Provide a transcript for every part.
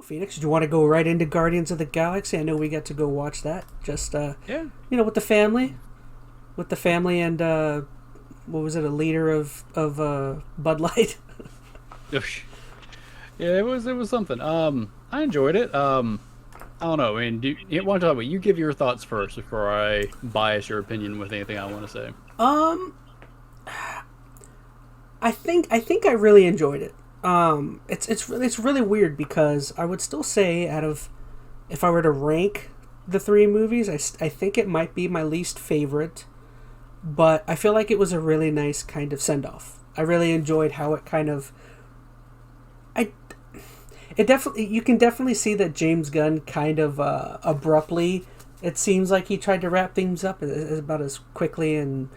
Phoenix, do you want to go right into Guardians of the Galaxy? I know we got to go watch that. Just Yeah. with the family, and what was it? A liter of Bud Light. Yeah, it was something. I enjoyed it. I don't know. I mean, do you want to talk about? You give your thoughts first before I bias your opinion with anything I want to say. Um, I think I really enjoyed it. It's really weird because I would still say out of, if I were to rank the three movies, I think it might be my least favorite, but I feel like it was a really nice kind of send off. I really enjoyed how it kind of, I it definitely, you can definitely see that James Gunn kind of abruptly, it seems like he tried to wrap things up about as quickly and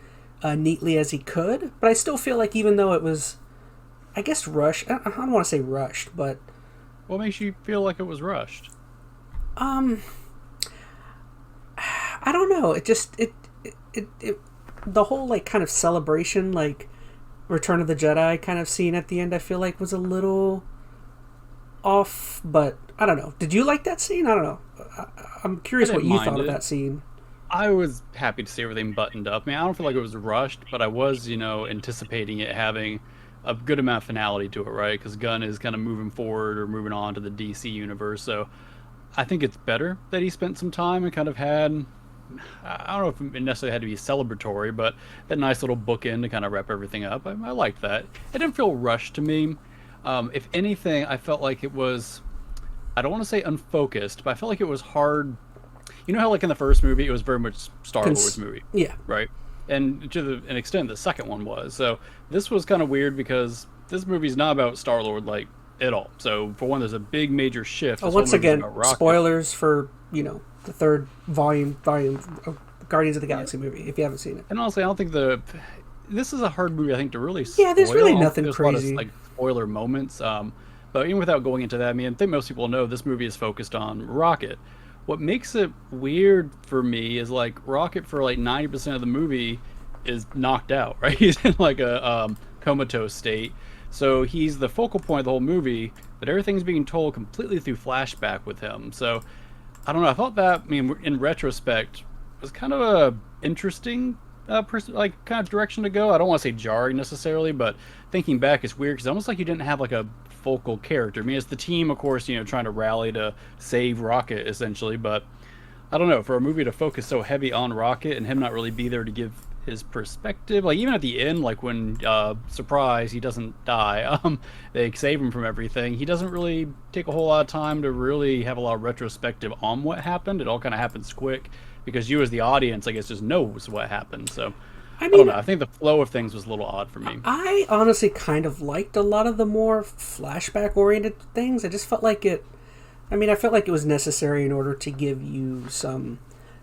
neatly as he could, but I still feel like even though it was, I guess, rushed. I don't want to say rushed, but What makes you feel like it was rushed? I don't know. It just it the whole like kind of celebration, like Return of the Jedi kind of scene at the end, I feel like was a little off, but I don't know. Did you like that scene? I don't know. I'm curious what you thought of that scene. I was happy to see everything buttoned up. I mean, I don't feel like it was rushed, but I was, anticipating it having a good amount of finality to it, right? Because Gunn is kind of moving forward or moving on to the DC universe, so I think it's better that he spent some time and kind of had, I don't know if it necessarily had to be celebratory, but that nice little bookend to kind of wrap everything up. I liked that. It didn't feel rushed to me. If anything, I felt like it was, I don't want to say unfocused, but I felt like it was hard. You know how, like, in the first movie, it was very much Star-Lord's movie, Yeah. right? And to an extent, the second one was. So this was kind of weird because this movie's not about Star-Lord, like, at all. So, for one, there's a big major shift. Oh, once again, spoilers for, the third volume of Guardians of the Galaxy movie, if you haven't seen it. And honestly, I don't think this is a hard movie, I think, to really spoil. Yeah, there's really I don't nothing think there's crazy. A lot of, like, spoiler moments. But even without going into that, I mean, I think most people know this movie is focused on Rocket. What makes it weird for me is, like, Rocket for like 90% of the movie is knocked out, right? He's in like a comatose state. So he's the focal point of the whole movie, but everything's being told completely through flashback with him. So I don't know. I thought that, I mean, in retrospect, was kind of a interesting kind of direction to go. I don't want to say jarring necessarily, but thinking back, it's weird because almost like you didn't have like a focal character. I mean, it's the team, of course, trying to rally to save Rocket essentially, but I don't know, for a movie to focus so heavy on Rocket and him not really be there to give his perspective, like even at the end, like when surprise, he doesn't die, they save him from everything, he doesn't really take a whole lot of time to really have a lot of retrospective on what happened. It all kind of happens quick because you as the audience, I guess, just knows what happened. So I don't know. I think the flow of things was a little odd for me. I honestly kind of liked a lot of the more flashback-oriented things. I just felt like it... I mean, I felt like it was necessary in order to give you some,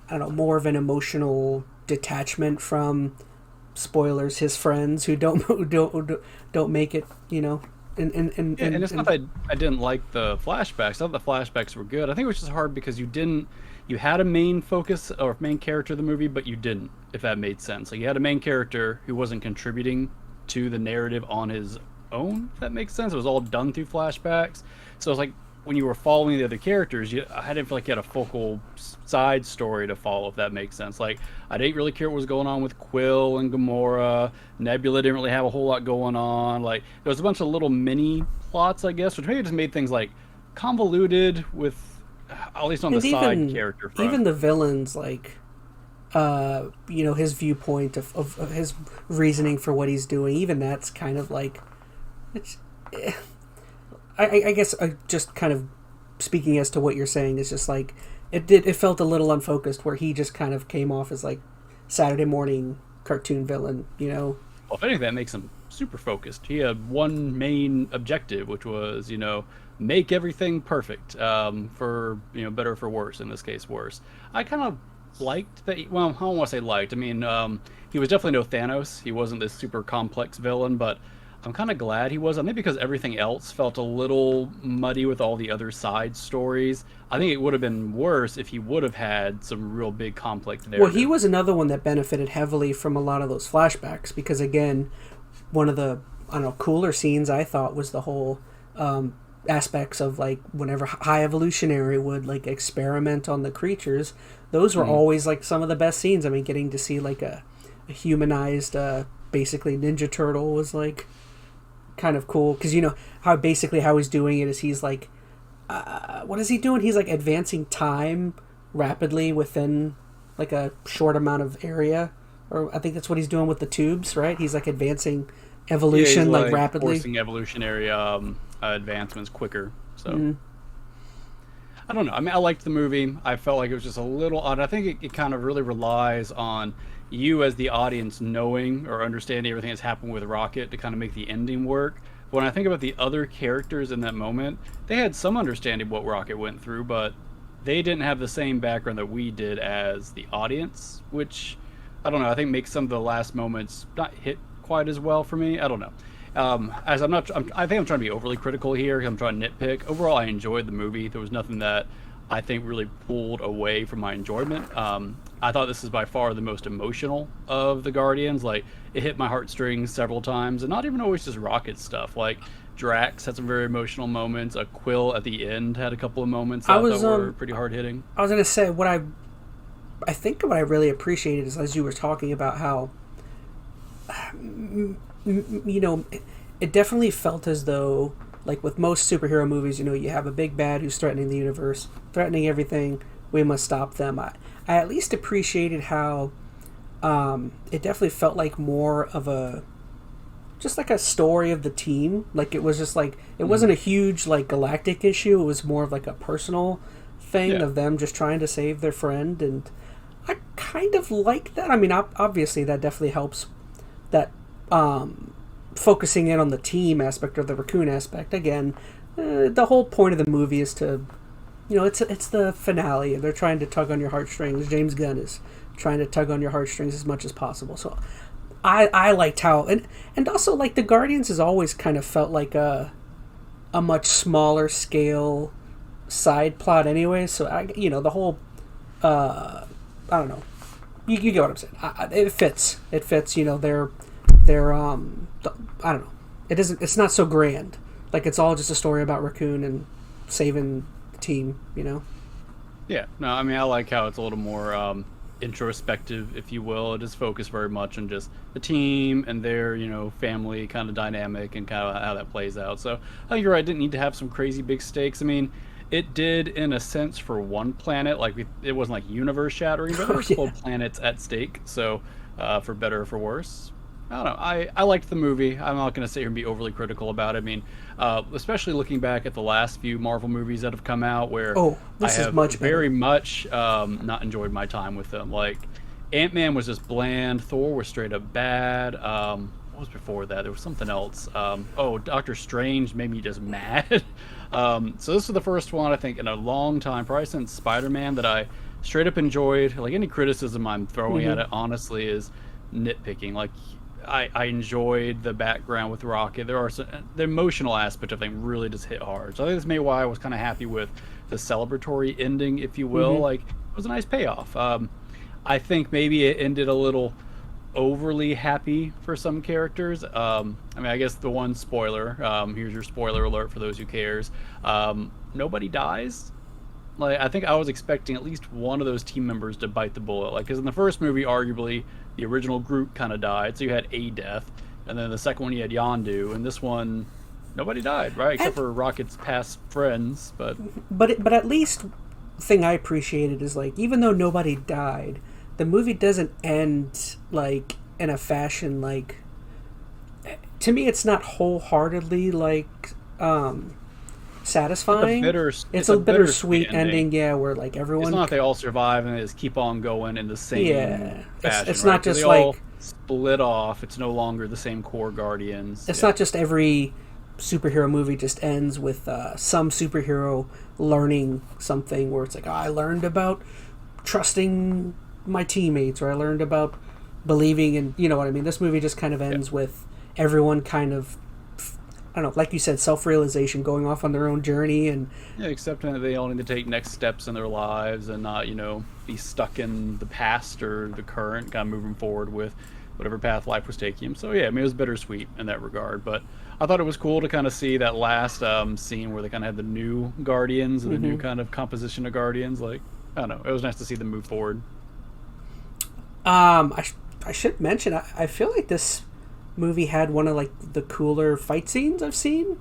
I don't know, more of an emotional detachment from, spoilers, his friends who don't make it, And it's not that I didn't like the flashbacks. I thought the flashbacks were good. I think it was just hard because you had a main focus or main character of the movie, but you didn't, if that made sense. Like, you had a main character who wasn't contributing to the narrative on his own, if that makes sense. It was all done through flashbacks. So it's like, when you were following the other characters, I didn't feel like you had a focal side story to follow, if that makes sense. Like, I didn't really care what was going on with Quill and Gamora. Nebula didn't really have a whole lot going on. Like, there was a bunch of little mini plots, I guess, which maybe just made things, like, convoluted with, at least on the side character front. Even the villains, like, his viewpoint of his reasoning for what he's doing, even that's kind of like, it's... I guess just kind of speaking as to what you're saying is just like it felt a little unfocused where he just kind of came off as like Saturday morning cartoon villain, Well, if anything, that makes him super focused. He had one main objective, which was, make everything perfect, for, better or for worse, in this case worse. I kind of liked that, well, I don't want to say liked. I mean, he was definitely no Thanos. He wasn't this super complex villain, but I'm kind of glad he was. I think because everything else felt a little muddy with all the other side stories. I think it would have been worse if he would have had some real big conflict there. Well, he was another one that benefited heavily from a lot of those flashbacks because, again, one of the, cooler scenes I thought was the whole aspects of like whenever high-evolutionary would like experiment on the creatures, those were always like some of the best scenes. I mean, getting to see like a humanized, basically Ninja Turtle was like kind of cool because you know how he's doing it is he's like, what is he doing? He's like advancing time rapidly within like a short amount of area, or I think that's what he's doing with the tubes, right? He's like advancing evolution like rapidly, forcing evolutionary advancements quicker. So I don't know. I mean, I liked the movie. I felt like it was just a little odd. I think it kind of really relies on you as the audience knowing or understanding everything that's happened with Rocket to kind of make the ending work. When I think about the other characters in that moment, they had some understanding of what Rocket went through, but they didn't have the same background that we did as the audience, which I don't know. I think makes some of the last moments not hit quite as well for me. I don't know. I think I'm trying to be overly critical here. I'm trying to nitpick. Overall, I enjoyed the movie. There was nothing that I think really pulled away from my enjoyment. I thought this is by far the most emotional of the Guardians. Like, it hit my heartstrings several times, and not even always just Rocket stuff. Like, Drax had some very emotional moments. Quill at the end had a couple of moments that were pretty hard hitting. I was gonna say I think what I really appreciated is as you were talking about how, you know, it definitely felt as though, like with most superhero movies, you know, you have a big bad who's threatening the universe, threatening everything. We must stop them. I at least appreciated how it definitely felt like more of just like a story of the team. Like it was just like, it wasn't a huge like galactic issue. It was more of like a personal thing of them just trying to save their friend. And I kind of like that. I mean, obviously that definitely helps that focusing in on the team aspect or the raccoon aspect. Again, the whole point of the movie is to, you know, it's the finale. They're trying to tug on your heartstrings. James Gunn is trying to tug on your heartstrings as much as possible. So I liked how, and also like the Guardians has always kind of felt like a much smaller scale side plot anyway. So the whole I don't know, you get what I'm saying. It fits. You know, they're I don't know. It's not so grand. Like it's all just a story about Raccoon and saving the team. You know. Yeah. No, I mean I like how it's a little more introspective, if you will. It is focused very much on just the team and their, you know, family kind of dynamic and kind of how that plays out. So I think you're right. It didn't need to have some crazy big stakes. I mean, it did in a sense for one planet. Like it wasn't like universe shattering, but there were still planets at stake. So for better or for worse. I don't know. I liked the movie. I'm not going to sit here and be overly critical about it. I mean, especially looking back at the last few Marvel movies that have come out, where this I have is much very much not enjoyed my time with them. Like, Ant-Man was just bland. Thor was straight up bad. What was before that? There was something else. Doctor Strange made me just mad. So this was the first one, I think, in a long time, probably since Spider-Man, that I straight up enjoyed. Like, any criticism I'm throwing at it, honestly, is nitpicking. Like, I enjoyed the background with Rocket. The emotional aspect of thing really just hit hard. So I think that's maybe why I was kind of happy with the celebratory ending, if you will. Like, it was a nice payoff. I think maybe it ended a little overly happy for some characters. I mean, I guess the one spoiler, here's your spoiler alert for those who cares. Nobody dies. Like, I think I was expecting at least one of those team members to bite the bullet. Like, because in the first movie, arguably, the original Groot kind of died, so you had a death. And then the second one, you had Yondu. And this one, nobody died, right? Except for Rocket's past friends. But at least the thing I appreciated is, like, even though nobody died, the movie doesn't end, like, in a fashion, like... To me, it's not wholeheartedly, like... satisfying. It's a bittersweet ending, where like everyone. It's not they all survive and they just keep on going in the same fashion. It's right? not just they like all split off. It's no longer the same core Guardians. It's not just every superhero movie just ends with some superhero learning something where it's like, I learned about trusting my teammates, or I learned about believing in, you know what I mean. This movie just kind of ends with everyone kind of, I don't know, like you said, self-realization, going off on their own journey, and accepting that they all need to take next steps in their lives and not, you know, be stuck in the past or the current, kind of moving forward with whatever path life was taking him. So yeah, I mean, it was bittersweet in that regard. But I thought it was cool to kind of see that last scene where they kind of had the new Guardians and the new kind of composition of Guardians. Like, I don't know, it was nice to see them move forward. I should mention, I feel like this movie had one of like the cooler fight scenes I've seen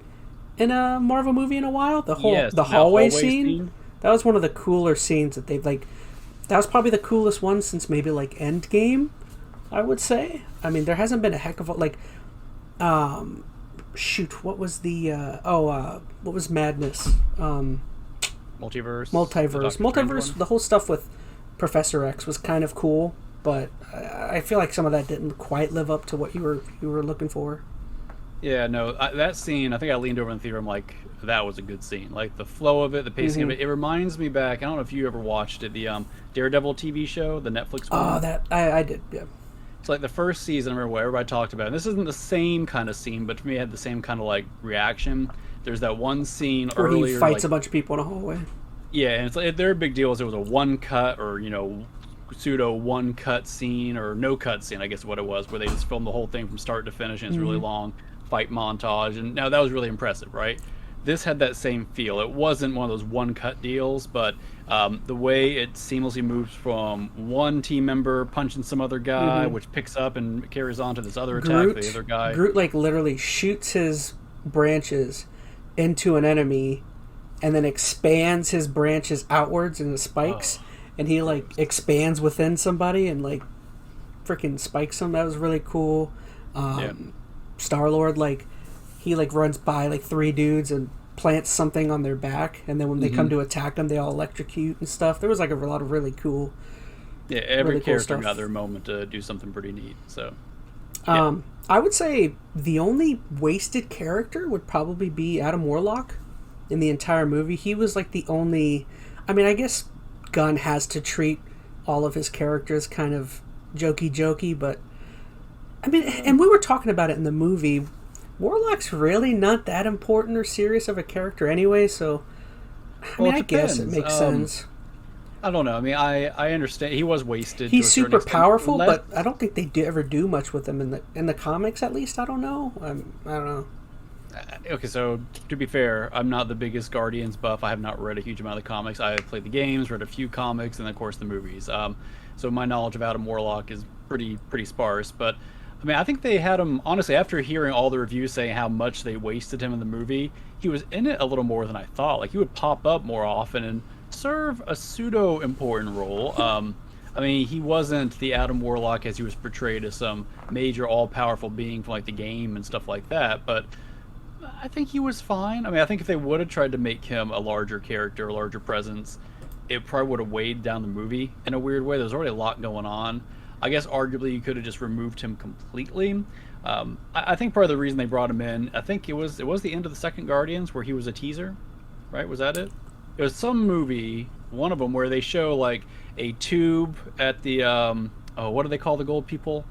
in a Marvel movie in a while. The hallway scene. That was one of the cooler scenes that they've like. That was probably the coolest one since maybe like Endgame, I would say. I mean, there hasn't been a heck of a like. Shoot, what was the what was Madness? Multiverse. The whole stuff with Professor X was kind of cool, but I feel like some of that didn't quite live up to what you were looking for. Yeah, no, that scene, I think I leaned over in the theater, I'm like, that was a good scene. Like, the flow of it, the pacing of it, it reminds me back, I don't know if you ever watched it, the Daredevil TV show, the Netflix one. Oh, that, I did, yeah. It's like the first season, I remember what everybody talked about, and this isn't the same kind of scene, but for me, it had the same kind of, like, reaction. There's that one scene where earlier. He fights a bunch of people in a hallway. Yeah, and it's like, their big deal is it was a one-cut, or, pseudo one-cut scene, or no-cut scene, I guess is what it was, where they just filmed the whole thing from start to finish, and it's really long. Fight montage, and now that was really impressive, right? This had that same feel. It wasn't one of those one cut deals, but the way it seamlessly moves from one team member punching some other guy, which picks up and carries on to this other attack, the other guy. Groot like literally shoots his branches into an enemy and then expands his branches outwards in the spikes, and he like expands within somebody and like freaking spikes them. That was really cool. Starlord, like, he like runs by like three dudes and plants something on their back, and then when they come to attack them, they all electrocute and stuff. There was like a lot of really cool. Yeah, every character got their moment to do something pretty neat. So, I would say the only wasted character would probably be Adam Warlock in the entire movie. He was like the only. I mean, I guess Gunn has to treat all of his characters kind of jokey, but. I mean, and we were talking about it in the movie. Warlock's really not that important or serious of a character anyway, so I guess it makes sense. I don't know. I mean, I understand he was wasted. He's super powerful, but I don't think they ever do much with him in the comics. At least I don't know. I don't know. Okay, so to be fair, I'm not the biggest Guardians buff. I have not read a huge amount of the comics. I have played the games, read a few comics, and of course the movies. So my knowledge of Adam Warlock is pretty sparse, but. I mean, I think they had him, honestly, after hearing all the reviews saying how much they wasted him in the movie, he was in it a little more than I thought. Like, he would pop up more often and serve a pseudo-important role. I mean, he wasn't the Adam Warlock as he was portrayed as some major all-powerful being from, like, the game and stuff like that, but I think he was fine. I mean, I think if they would have tried to make him a larger character, a larger presence, it probably would have weighed down the movie in a weird way. There's already a lot going on. I guess arguably you could have just removed him completely. I think part of the reason they brought him in, I think it was the end of the second Guardians where he was a teaser, right? Was that it? It was some movie, one of them, where they show like a tube at the what do they call the gold people?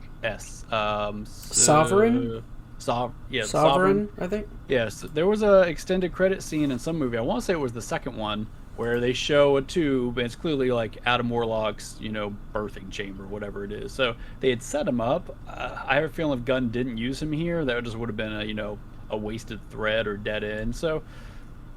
Sovereign. Sovereign, I think. Yes, there was a extended credit scene in some movie. I want to say it was the second one, where they show a tube, and it's clearly like Adam Warlock's, birthing chamber, whatever it is. So they had set him up. I have a feeling if Gunn didn't use him here, that just would have been a wasted thread or dead end. So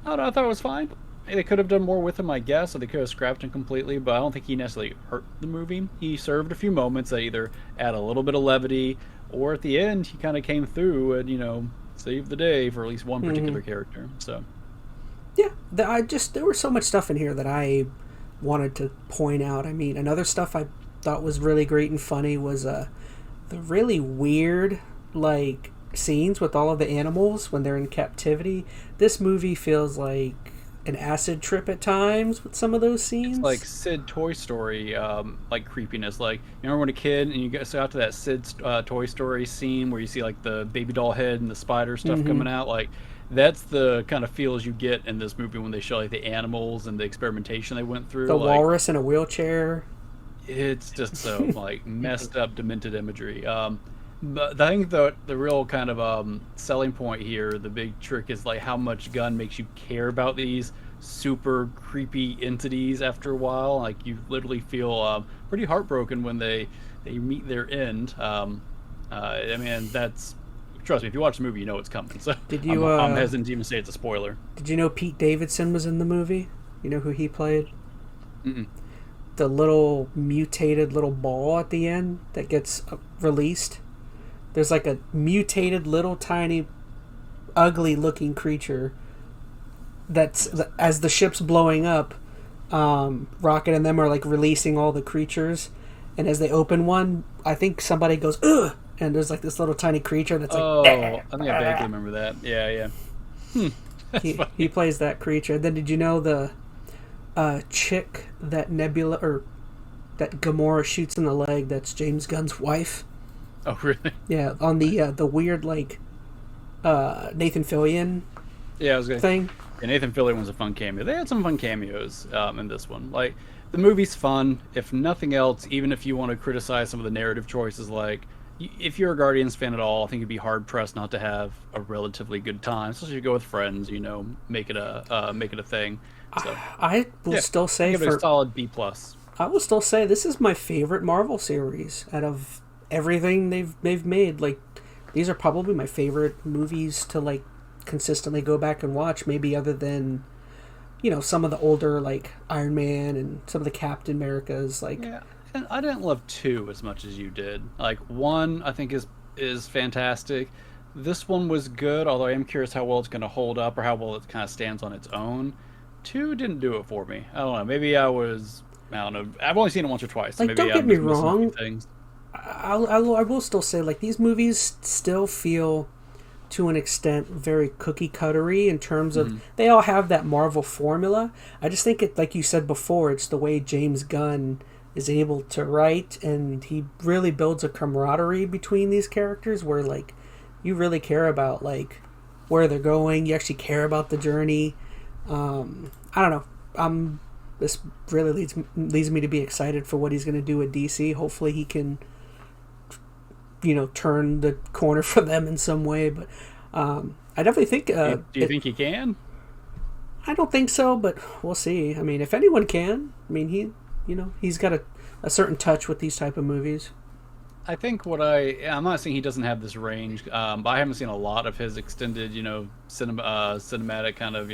I don't know, I thought it was fine. They could have done more with him, I guess, or they could have scrapped him completely, but I don't think he necessarily hurt the movie. He served a few moments that either add a little bit of levity, or at the end, he kind of came through and, saved the day for at least one particular character. So. Yeah, there was so much stuff in here that I wanted to point out. I mean, another stuff I thought was really great and funny was the really weird, like, scenes with all of the animals when they're in captivity. This movie feels like an acid trip at times with some of those scenes. It's like Sid Toy Story, like creepiness. Like, you remember when a kid and you get out to that Sid Toy Story scene where you see like the baby doll head and the spider stuff coming out, like. That's the kind of feels you get in this movie when they show like the animals and the experimentation they went through. The walrus in a wheelchair. It's just so like messed up, demented imagery. But I think the real kind of selling point here, the big trick is like how much Gunn makes you care about these super creepy entities after a while. Like you literally feel pretty heartbroken when they meet their end. I mean, that's trust me. If you watch the movie, you know it's coming. So Did you? I'm hesitant to even say it's a spoiler. Did you know Pete Davidson was in the movie? You know who he played? Mm-mm. The little mutated little ball at the end that gets released. There's like a mutated little tiny, ugly looking creature. That's as the ship's blowing up. Rocket and them are like releasing all the creatures, and as they open one, I think somebody goes ugh, and there's like this little tiny creature that's like. Oh, I think I vaguely remember that. Yeah. He plays that creature. And then did you know the chick that Nebula or that Gamora shoots in the leg? That's James Gunn's wife. Oh, really? Yeah, on the weird like Nathan Fillion. Yeah, I was gonna thing. Yeah, Nathan Fillion was a fun cameo. They had some fun cameos in this one. Like, the movie's fun. If nothing else, even if you want to criticize some of the narrative choices, like, if you're a Guardians fan at all, I think you'd be hard-pressed not to have a relatively good time. Especially if you go with friends, make it a thing. So, I will still say give it a solid B+. I will still say this is my favorite Marvel series out of everything they've made. Like, these are probably my favorite movies to, like, consistently go back and watch, maybe other than some of the older like Iron Man and some of the Captain Americas. Like, yeah, and I didn't love 2 as much as you did. Like, 1 I think is fantastic. This one was good, although I am curious how well it's going to hold up or how well it kind of stands on its own. 2 didn't do it for me. I don't know, maybe I don't know, I've only seen it once or twice, so like, maybe don't get I'm me just missing a few wrong, things. I will still say, like, these movies still feel to an extent very cookie cuttery in terms of they all have that Marvel formula. I just think it, like you said before, it's the way James Gunn is able to write, and he really builds a camaraderie between these characters where, like, you really care about, like, where they're going. You actually care about the journey. I don't know. This really leads me to be excited for what he's going to do with DC. Hopefully he can turn the corner for them in some way, but I definitely think. Do you think he can? I don't think so, but we'll see. I mean, if anyone can, I mean, he's got a certain touch with these type of movies. I think I'm not saying he doesn't have this range, but I haven't seen a lot of his extended, cinematic kind of,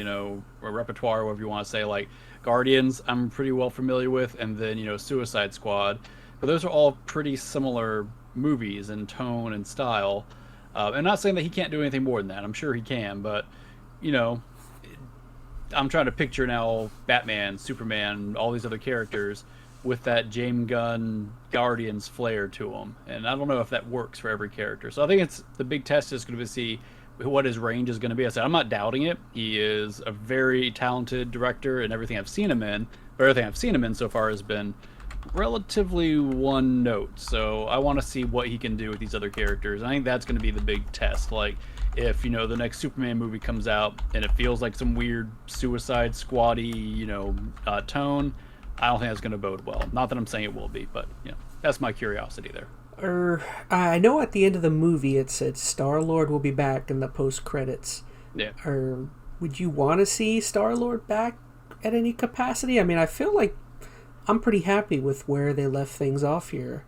repertoire, whatever you want to say. Like, Guardians, I'm pretty well familiar with, and then, Suicide Squad. But those are all pretty similar movies in tone and style. I'm not saying that he can't do anything more than that. I'm sure he can, but, I'm trying to picture now Batman, Superman, all these other characters with that James Gunn Guardians flair to them. And I don't know if that works for every character. So I think the big test is going to be see what his range is going to be. I said, I'm not doubting it. He is a very talented director, and everything I've seen him in so far has been relatively one note. So I want to see what he can do with these other characters. I think that's going to be the big test. Like, if the next Superman movie comes out and it feels like some weird Suicide Squad-y, tone, I don't think that's going to bode well. Not that I'm saying it will be, but that's my curiosity there. I know at the end of the movie it said Star-Lord will be back in the post-credits. Yeah. Would you want to see Star-Lord back at any capacity? I mean, I feel like I'm pretty happy with where they left things off here.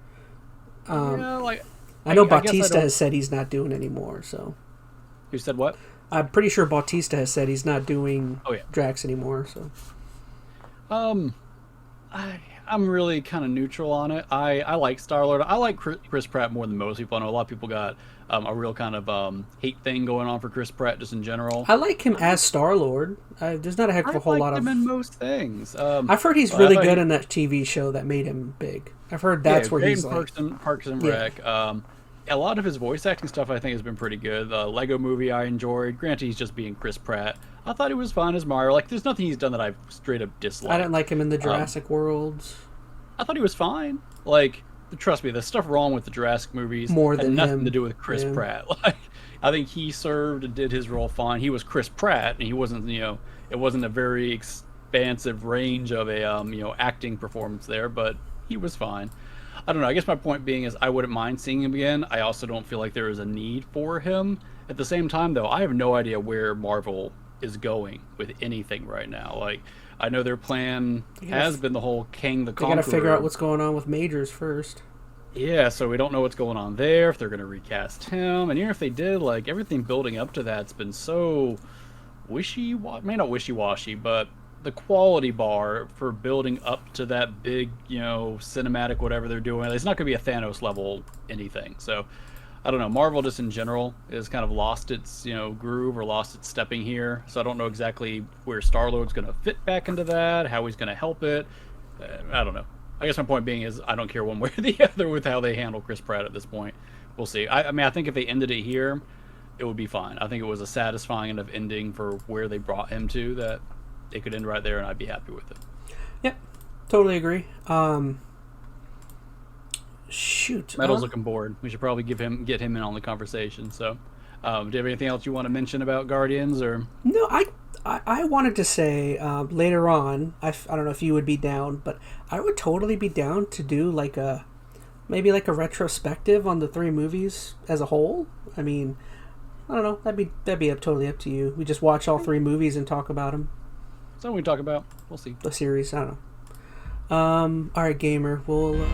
I know Bautista has said he's not doing anymore, so. Who said what? I'm pretty sure Bautista has said he's not doing Drax anymore, so. I'm really kind of neutral on it. I like Star-Lord. I like Chris Pratt more than most people. I know a lot of people got a real kind of hate thing going on for Chris Pratt just in general. I like him as Star-Lord. There's not a heck of a whole lot of... I like him in most things. I've heard he's really good in that TV show that made him big. I've heard that's where he's like... Parks and Rec. A lot of his voice acting stuff I think has been pretty good. The Lego movie I enjoyed. Granted, he's just being Chris Pratt. I thought he was fine as Mario. Like, there's nothing he's done that I've straight up disliked. I didn't like him in the Jurassic Worlds. I thought he was fine. Like, trust me, the stuff wrong with the Jurassic movies had nothing to do with Chris Pratt. Like, I think he served and did his role fine. He was Chris Pratt, and he wasn't, it wasn't a very expansive range of a, acting performance there, but he was fine. I don't know. I guess my point being is I wouldn't mind seeing him again. I also don't feel like there is a need for him. At the same time, though, I have no idea where Marvel is going with anything right now. Like, I know their plan has been the whole King the Conqueror. They got to figure out what's going on with Majors first. Yeah, so we don't know what's going on there, if they're going to recast him, and even if they did, like, everything building up to that's been so wishy-washy, maybe not wishy-washy, but the quality bar for building up to that big, cinematic whatever they're doing, it's not going to be a Thanos level anything. So, I don't know, Marvel just in general has kind of lost its, groove or lost its stepping here, so I don't know exactly where Star-Lord's going to fit back into that, how he's going to help it. I don't know. I guess my point being is I don't care one way or the other with how they handle Chris Pratt at this point. We'll see. I mean, I think if they ended it here, it would be fine. I think it was a satisfying enough ending for where they brought him to that it could end right there, and I'd be happy with it. Yep, totally agree. Shoot, Metal's looking bored. We should probably get him in on the conversation. So, do you have anything else you want to mention about Guardians or? No, I wanted to say later on. I don't know if you would be down, but I would totally be down to do maybe like a retrospective on the three movies as a whole. I mean, I don't know. That'd be totally up to you. We just watch all three movies and talk about them. Something we talk about. We'll see. The series. I don't know. All right, gamer. We'll.